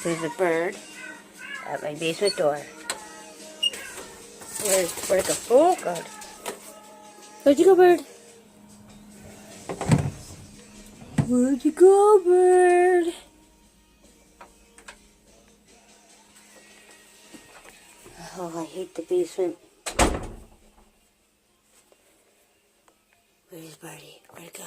There's a bird at my basement door. Where'd it go? Oh, God. Where'd you go, bird? Where'd you go, bird? Oh, I hate the basement. Where's Birdie? Where'd it go?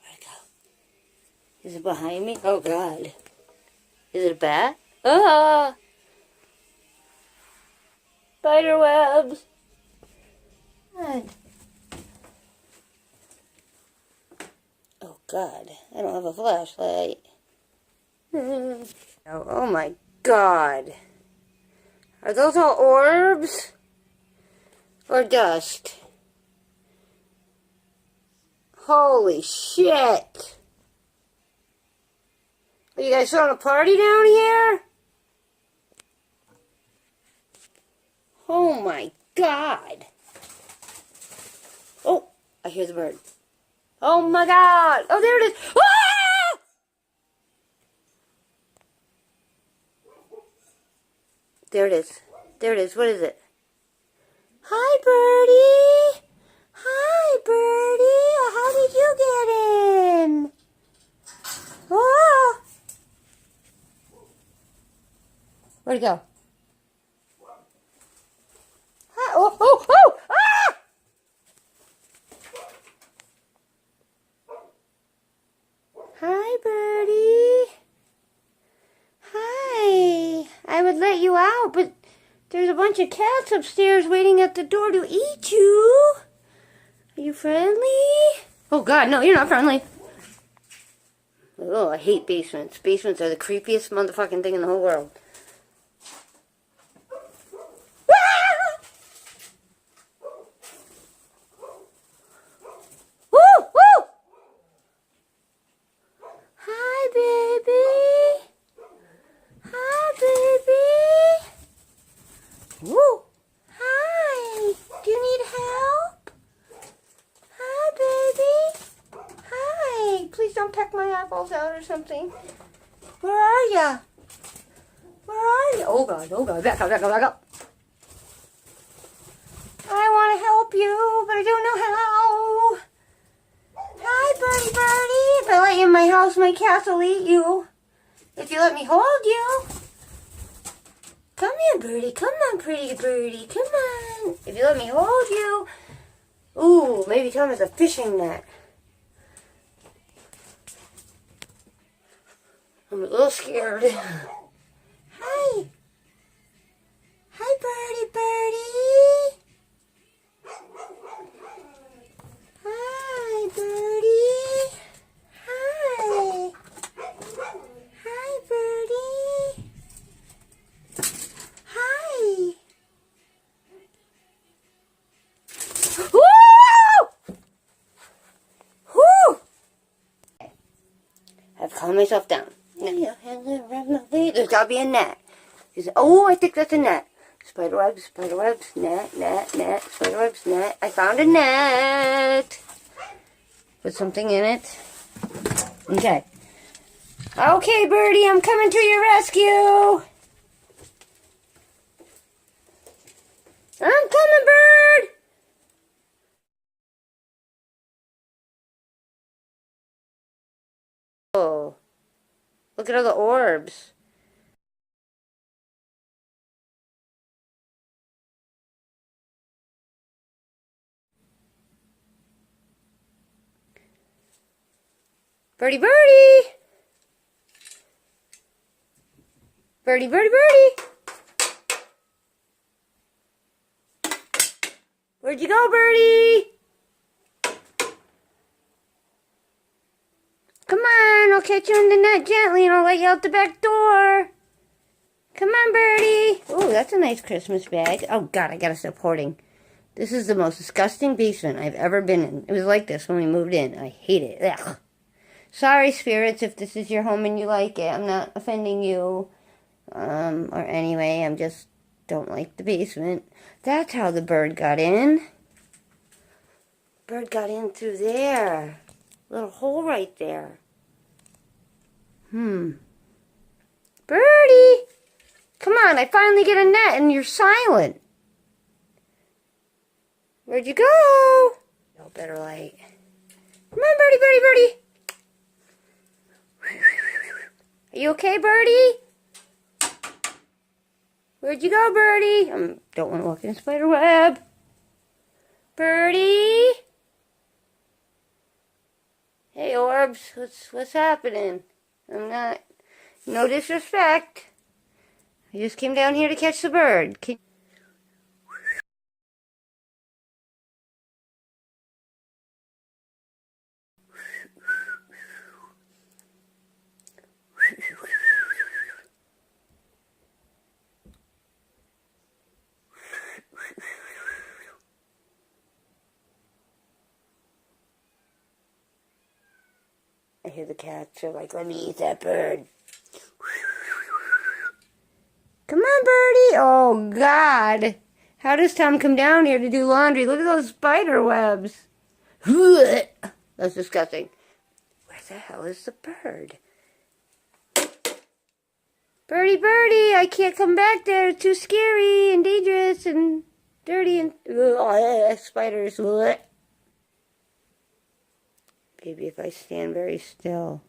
Where'd it go? Is it behind me? Oh, God. Is it a bat? Ah! Spider webs! God. Oh, God. I don't have a flashlight. Oh, my God. Are those all orbs? Or dust? Holy shit! Are you guys throwing a party down here? Oh my God! Oh, I hear the bird. Oh my God! Oh, there it is! Ah! There it is. There it is. What is it? Hi, birdie! Hi, birdie! How did you get in? Oh! Where'd it go? Hi. Oh, oh, oh! Ah! Hi, birdie. Hi. I would let you out, but there's a bunch of cats upstairs waiting at the door to eat you. Are you friendly? Oh, God, no, you're not friendly. Oh, I hate basements. Basements are the creepiest motherfucking thing in the whole world. Ah! Woo! Woo! Hi, baby. Hi, baby. Woo! Hi. Do you need help? Hi, baby. Hi. Please don't peck my eyeballs out or something. Where are ya? Where are you? Oh, God. Oh, God. Back up, back up, back up. I want to help you, but I don't know how. Hi, birdie, birdie. If I let you in my house, my cats will eat you. If you let me hold you. Come here, birdie. Come on, pretty birdie. Come on. If you let me hold you. Ooh, maybe come with a fishing net. I'm a little scared. Hi. Hi, birdie, birdie. Hi, birdie. Hi. Hi, birdie. Hi. Woo! Woo! I've calmed myself down. There's gotta be a net. Oh, I think that's a net. Spider webs, net, net, net, spider webs, net. I found a net. Put something in it. Okay. Okay, birdie, I'm coming to your rescue. I'm coming, bird. Oh, look at all the orbs. Birdie, birdie. Birdie, birdie, birdie. Where'd you go, birdie? Come on, I'll catch you in the net gently and I'll let you out the back door. Come on, birdie. Oh, that's a nice Christmas bag. Oh, God, I gotta stop hoarding. This is the most disgusting basement I've ever been in. It was like this when we moved in. I hate it. Ugh. Sorry, spirits, if this is your home and you like it. I'm not offending you. Or anyway, I'm just don't like the basement. That's how the bird got in. Bird got in through there. Little hole right there. Birdie! Come on, I finally get a net and you're silent. Where'd you go? No better light. Come on, Birdie, Birdie, Birdie. Are you okay, Birdie? Where'd you go, Birdie? I don't want to walk in a spider web. Birdie? Hey, Orbs, what's happening? I'm not, no disrespect. I just came down here to catch the bird. I hear the cats are like, let me eat that bird. Come on, Birdie. Oh, God. How does Tom come down here to do laundry? Look at those spider webs. That's disgusting. Where the hell is the bird? Birdie, Birdie, I can't come back there. It's too scary and dangerous and dirty and spiders. Maybe if I stand very still.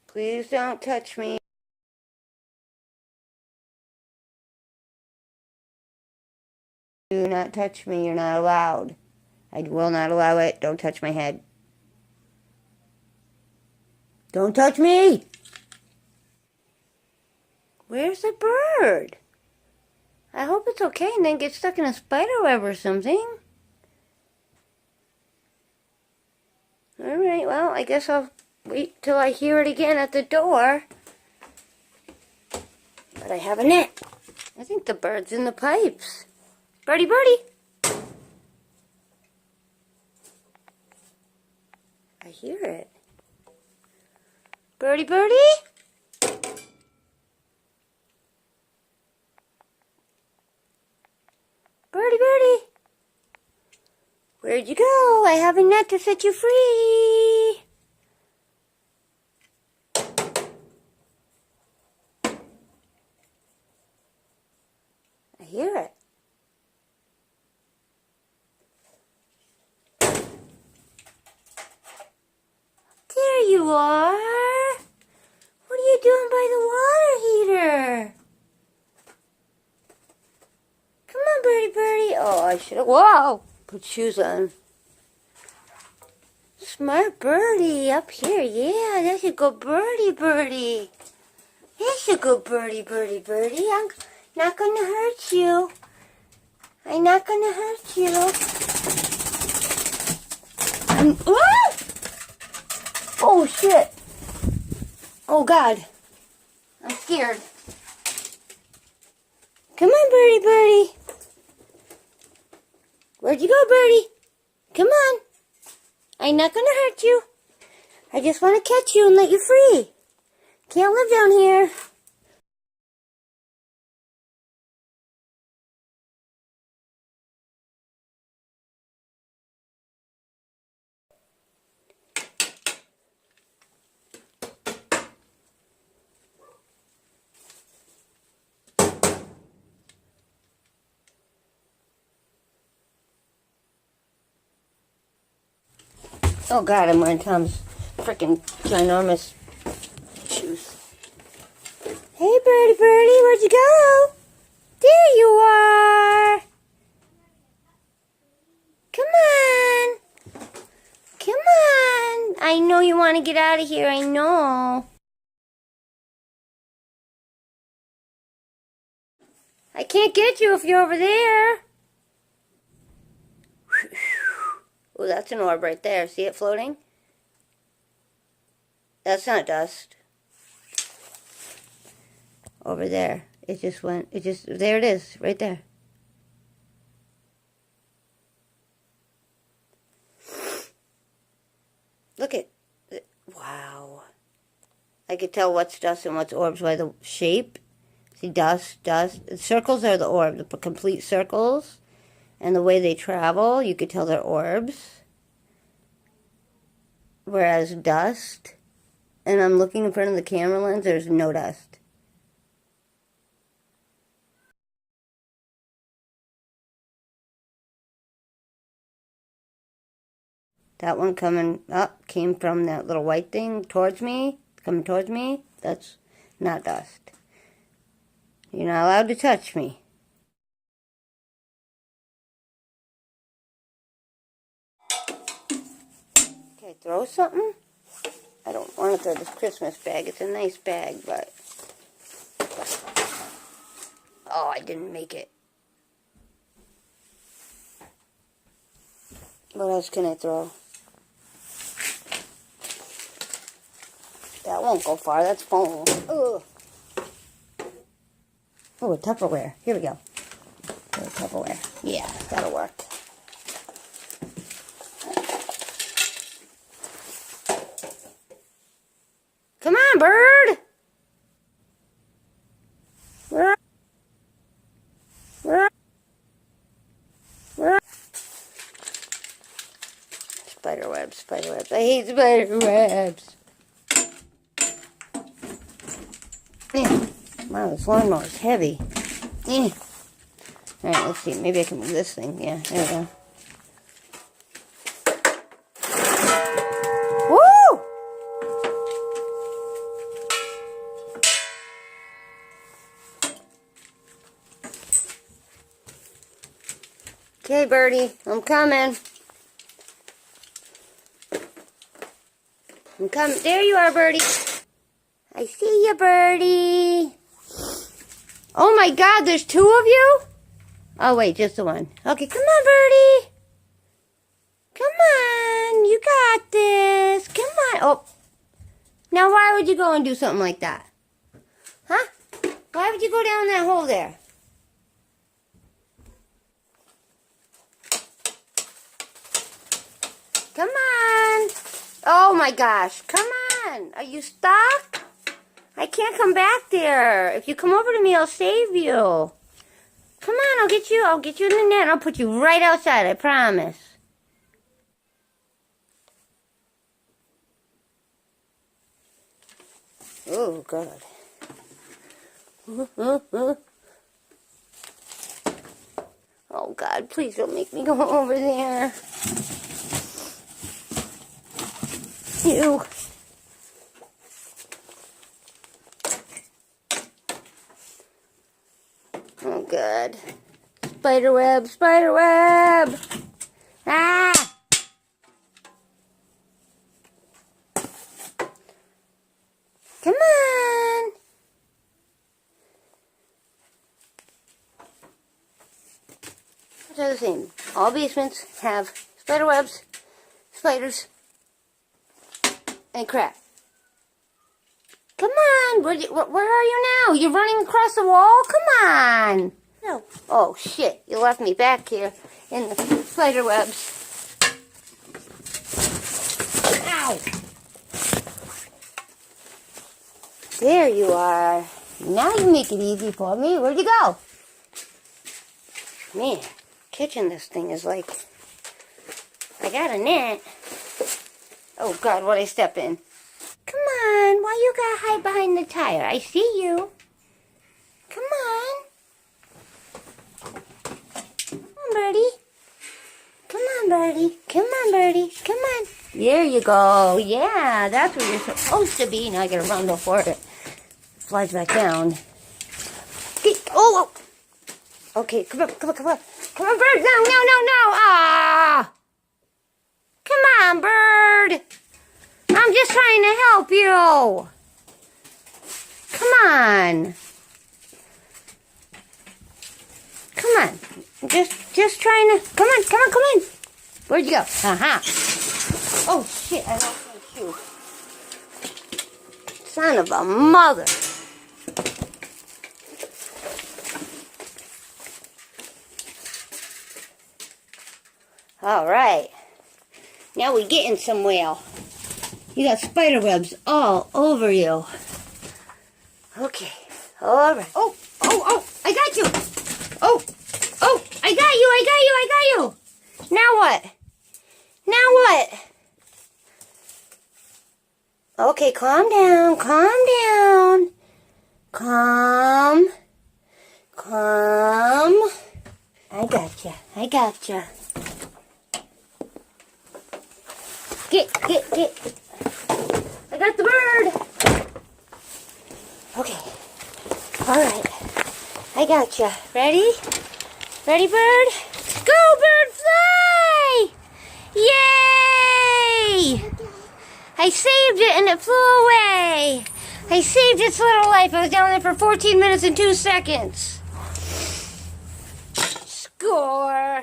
Please don't touch me. Do not touch me. You're not allowed. I will not allow it. Don't touch my head. Don't touch me! Where's the bird? I hope it's okay and then get stuck in a spider web or something. Alright, well, I guess I'll wait till I hear it again at the door. But I have a net. I think the bird's in the pipes. Birdie, Birdie! I hear it. Birdie, Birdie? Birdie, Birdie! Where'd you go? I have a net to set you free. I hear it. There you are. What are you doing by the water heater? Come on, Birdie, Birdie. Oh, I should have. Whoa! Put shoes on. Smart birdie up here. Yeah, that's a good birdie, Birdie. That's a good birdie, Birdie, Birdie. I'm not going to hurt you. I'm not going to hurt you. Oh, shit. Oh, God. I'm scared. Come on, Birdie, Birdie. Where'd you go, Birdie? Come on. I'm not going to hurt you. I just want to catch you and let you free. Can't live down here. Oh, God, I'm wearing Tom's freaking ginormous shoes. Hey, Birdie, Birdie, where'd you go? There you are. Come on. Come on. I know you want to get out of here. I know. I can't get you if you're over there. Oh, that's an orb right there. See it floating? That's not dust. Over there. It just went, there it is, right there. Look at, wow. I could tell what's dust and what's orbs by the shape. See, dust, dust. The circles are the orb, the complete circles. And the way they travel, you could tell they're orbs. Whereas dust, and I'm looking in front of the camera lens, there's no dust. That one coming up came from that little white thing towards me, coming towards me. That's not dust. You're not allowed to touch me. Okay, throw something. I don't want to throw this Christmas bag. It's a nice bag, but... Oh, I didn't make it. What else can I throw? That won't go far. That's foam. Ugh. Oh, a Tupperware. Here we go. A Tupperware. Yeah, that'll work. Come on, bird! Spider webs, spider webs. I hate spider webs. Wow, this lawnmower is heavy. Alright, let's see. Maybe I can move this thing. Yeah, there we go. Woo! Okay, birdie, I'm coming. I'm coming. There you are, birdie. I see you, birdie. Oh my God, there's two of you? Oh wait, just the one. Okay, come on, birdie. Come on, you got this. Come on. Oh, now why would you go and do something like that? Huh? Why would you go down that hole there? Come on. Oh my gosh, come on. Are you stuck? I can't come back there. If you come over to me, I'll save you. Come on, I'll get you in the net. I'll put you right outside, I promise. Oh, God. Oh, God, please don't make me go over there. Ew. Oh, God. Spider web, spider web. Ah! Come on. What's the other thing? All basements have spider webs, spiders, and crap. Come on, where are you now? You're running across the wall? Come on. No. Oh, shit. You left me back here in the spider webs. Ow. There you are. Now you make it easy for me. Where'd you go? Man, catching this thing is like... I got a net. Oh, God, what'd I step in? Come on, why you gotta hide behind the tire? I see you. Come on. Come on, birdie. Come on, birdie. Come on, birdie. Come on. There you go. Yeah, that's where you're supposed to be. Now I gotta run before it flies back down. Oh! Okay, come on, come on, come on. Come on, bird. No, no, no, no. Ah! Come on, bird. I'm just trying to help you. Come on. Come on. Just trying to... Come on, come on, come on. Where'd you go? Aha. Oh, shit. I lost my shoe. Son of a mother. All right. Now we're getting somewhere. You got spider webs all over you. Okay. All right. Oh, I got you. Oh, I got you. what? Now what? Okay, calm down, calm down. Calm. Calm. I gotcha, I gotcha. Get. I got the bird. Okay. Alright. I gotcha. Ready? Ready, bird? Go, bird, fly! Yay! I saved it and it flew away. I saved its little life. I was down there for 14 minutes and 2 seconds. Score.